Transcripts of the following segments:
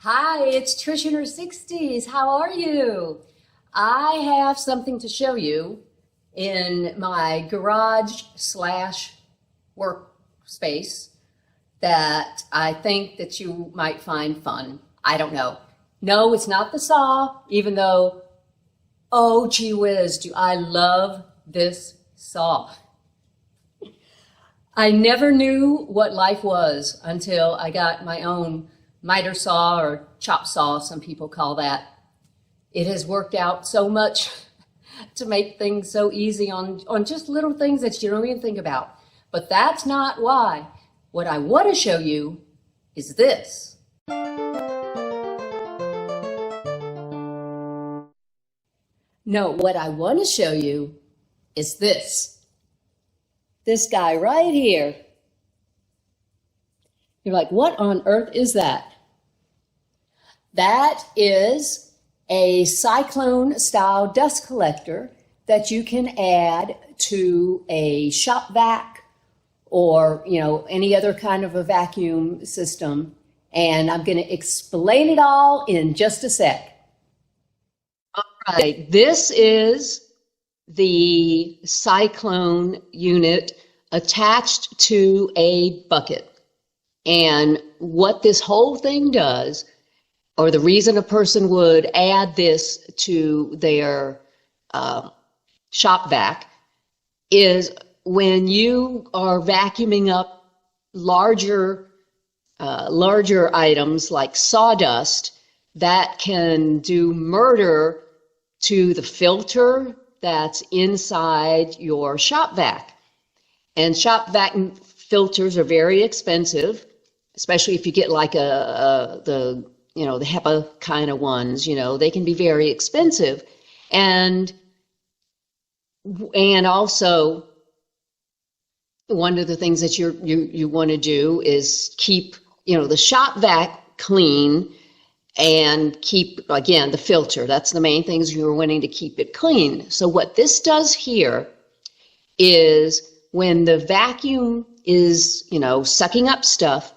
Hi, it's Trisha in her 60s. How are you? I have something to show you in my garage slash workspace that I think that you might find fun. I don't know. No, it's not the saw, even though, oh gee whiz, do I love this saw. I never knew what life was until I got my own miter saw or chop saw, some people call that. It has worked out so much to make things so easy on just little things that you don't even think about. But that's not why. What I want to show you is this. No, what I want to show you is this. This guy right here. You're like, what on earth is that? That is a Cyclone style dust collector that you can add to a shop vac or, any other kind of a vacuum system. And I'm going to explain it all in just a sec. All right, this is the Cyclone unit attached to a bucket. And what this whole thing does, or the reason a person would add this to their shop vac, is when you are vacuuming up larger items like sawdust, that can do murder to the filter that's inside your shop vac. And shop vac filters are very expensive, especially if you get like the HEPA kind of ones. They can be very expensive. And also, one of the things that you want to do is keep the shop vac clean and keep, again, the filter. That's the main things you're wanting to keep it clean. So what this does here is when the vacuum is, sucking up stuff,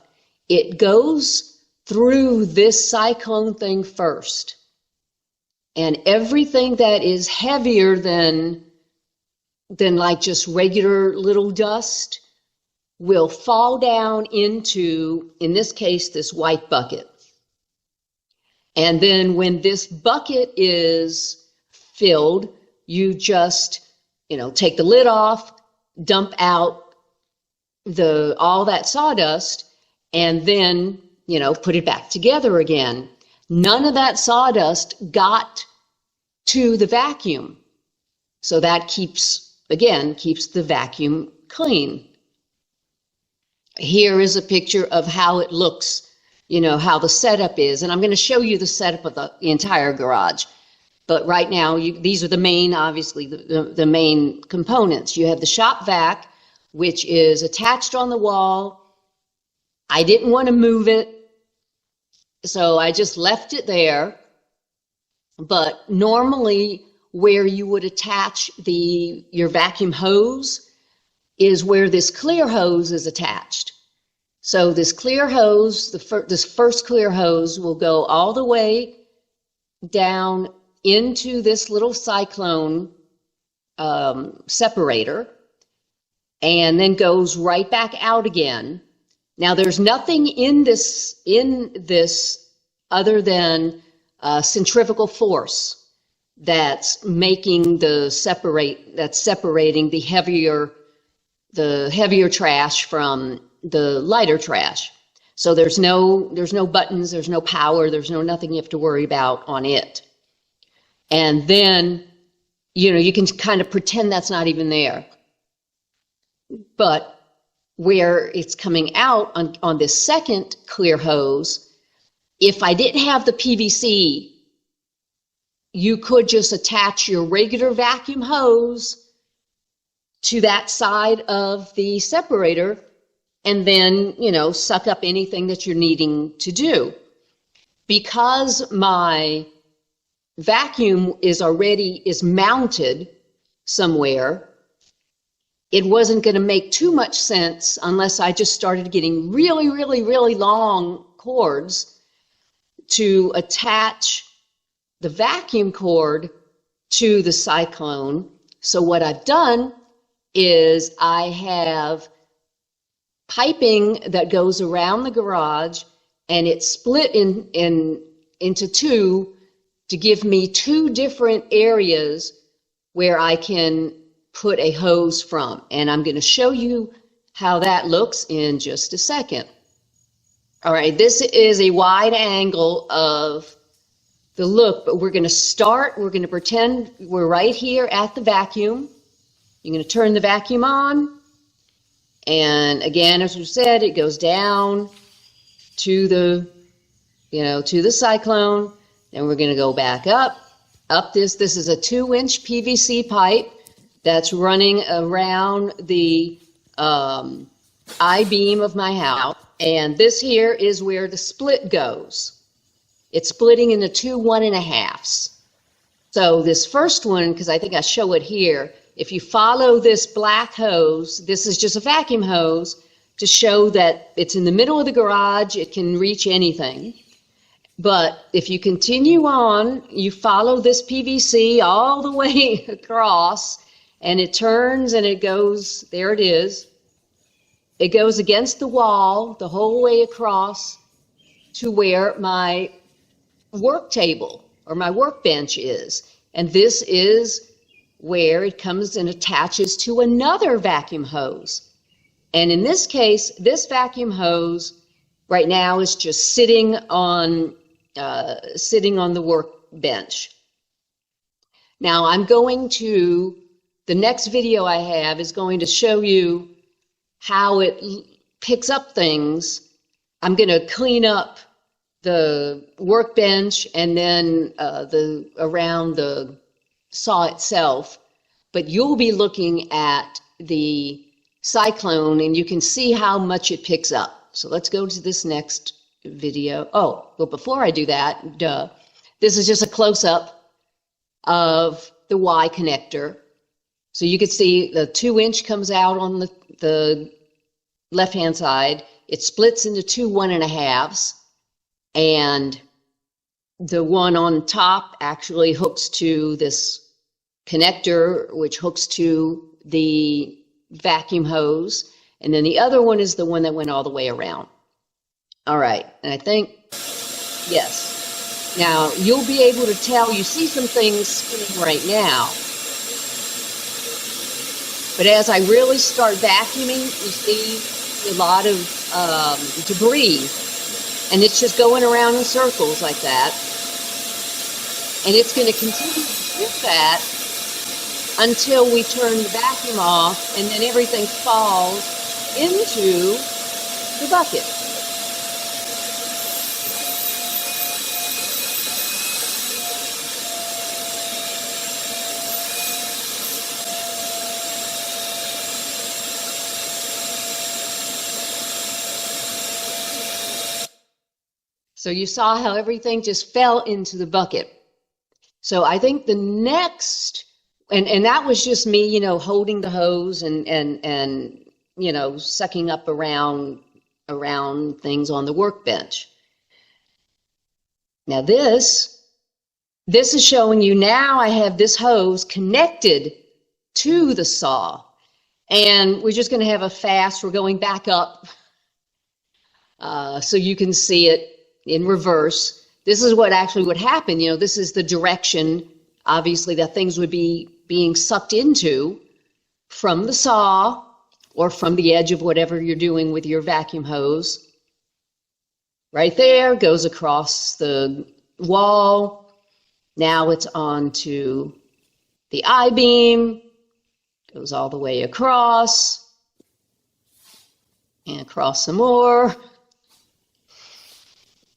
it goes through this Cyclone thing first. And everything that is heavier than like just regular little dust will fall down into, in this case, this white bucket. And then when this bucket is filled, you just, take the lid off, dump out all that sawdust, and then, put it back together again. None of that sawdust got to the vacuum. So that keeps the vacuum clean. Here is a picture of how it looks, how the setup is. And I'm going to show you the setup of the entire garage. But right now, these are the main, obviously, the main components. You have the shop vac, which is attached on the wall. I didn't want to move it, so I just left it there. But normally, where you would attach your vacuum hose is where this clear hose is attached. So this clear hose, this first clear hose will go all the way down into this little Cyclone separator and then goes right back out again. Now there's nothing in this other than centrifugal force that's separating the heavier trash from the lighter trash. So there's no buttons, there's no power, there's nothing you have to worry about on it. And then, you can kind of pretend that's not even there. But where it's coming out on this second clear hose, if I didn't have the PVC, you could just attach your regular vacuum hose to that side of the separator and then, suck up anything that you're needing to do. Because my vacuum is mounted somewhere, it wasn't going to make too much sense unless I just started getting really, really, really long cords to attach the vacuum cord to the Cyclone. So what I've done is I have piping that goes around the garage, and it's split into two to give me two different areas where I can put a hose from. And I'm going to show you how that looks in just a second. All right, this is a wide angle of the look, but we're going to pretend we're right here at the vacuum. You're going to turn the vacuum on. And again, as we said, it goes down to the, to the Cyclone. Then we're going to go back up this. This is a 2-inch PVC pipe that's running around the I-beam of my house. And this here is where the split goes. It's splitting into two 1.5s. So this first one, because I think I show it here, if you follow this black hose, this is just a vacuum hose to show that it's in the middle of the garage, it can reach anything. But if you continue on, you follow this PVC all the way across, and it turns and it goes, there it is. It goes against the wall the whole way across to where my work table or my workbench is. And this is where it comes and attaches to another vacuum hose. And in this case, this vacuum hose right now is just sitting on the workbench. Now the next video I have is going to show you how it picks up things. I'm going to clean up the workbench and then around the saw itself, but you'll be looking at the Cyclone and you can see how much it picks up. So let's go to this next video. Oh, well, before I do that, this is just a close-up of the Y connector. So you can see the 2-inch comes out on the left-hand side. It splits into two 1.5s, and the one on top actually hooks to this connector, which hooks to the vacuum hose. And then the other one is the one that went all the way around. All right, and I think, yes. Now, you'll be able to tell, you see some things spinning right now. But as I really start vacuuming, you see a lot of debris. And it's just going around in circles like that. And it's going to continue to do that until we turn the vacuum off, and then everything falls into the bucket. So you saw how everything just fell into the bucket. So I think the next, and that was just me, holding the hose and sucking up around things on the workbench. Now this is showing you now I have this hose connected to the saw. And we're just going to have we're going back up so you can see it in reverse. This is what actually would happen. This is the direction, obviously, that things would be being sucked into from the saw or from the edge of whatever you're doing with your vacuum hose. Right there, goes across the wall. Now it's on to the I-beam, goes all the way across, and across some more.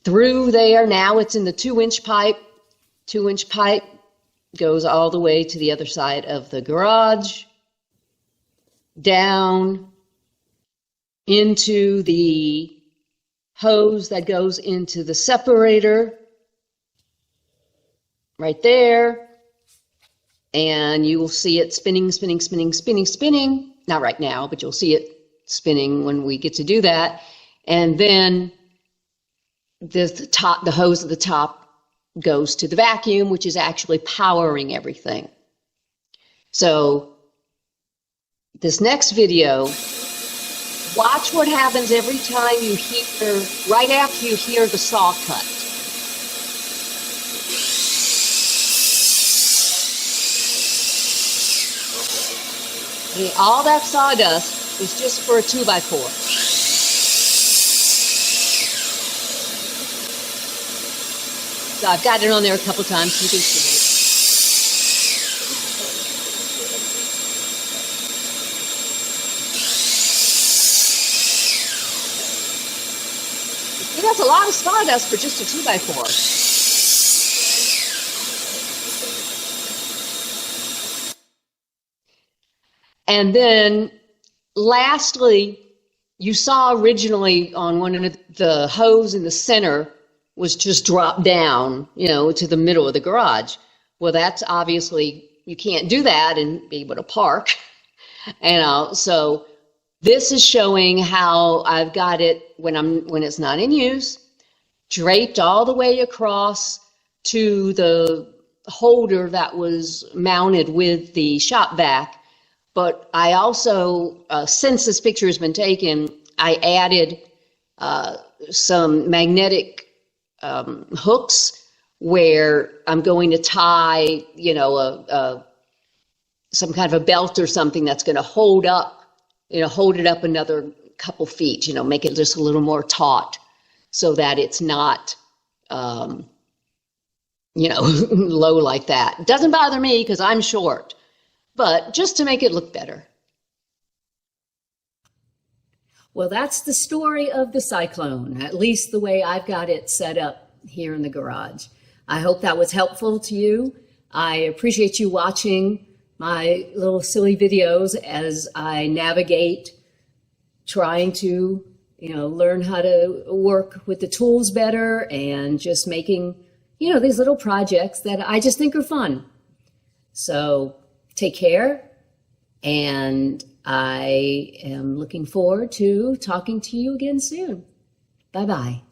Through there, now it's in the 2-inch pipe. 2-inch pipe goes all the way to the other side of the garage, down into the hose that goes into the separator, right there. And you will see it spinning, spinning, spinning, spinning, spinning. Not right now, but you'll see it spinning when we get to do that. And then the hose at the top goes to the vacuum, which is actually powering everything. So this next video, watch what happens every time you hear, right after you hear the saw cut. All that sawdust was just for a 2x4. So I've got it on there a couple times so you can see it. See, that's a lot of sawdust for just a 2x4. And then lastly, you saw originally on one of the hose in the center was just dropped down, to the middle of the garage. Well, that's obviously, you can't do that and be able to park. And so this is showing how I've got it when it's not in use, draped all the way across to the holder that was mounted with the shop vac. But I also, since this picture has been taken, I added some magnetic hooks where I'm going to tie, some kind of a belt or something that's going to hold it up another couple feet, make it just a little more taut so that it's not, low like that. It doesn't bother me because I'm short, but just to make it look better. Well, that's the story of the Cyclone, at least the way I've got it set up here in the garage. I hope that was helpful to you. I appreciate you watching my little silly videos as I navigate trying to, learn how to work with the tools better and just making, these little projects that I just think are fun. So take care, and I am looking forward to talking to you again soon. Bye-bye.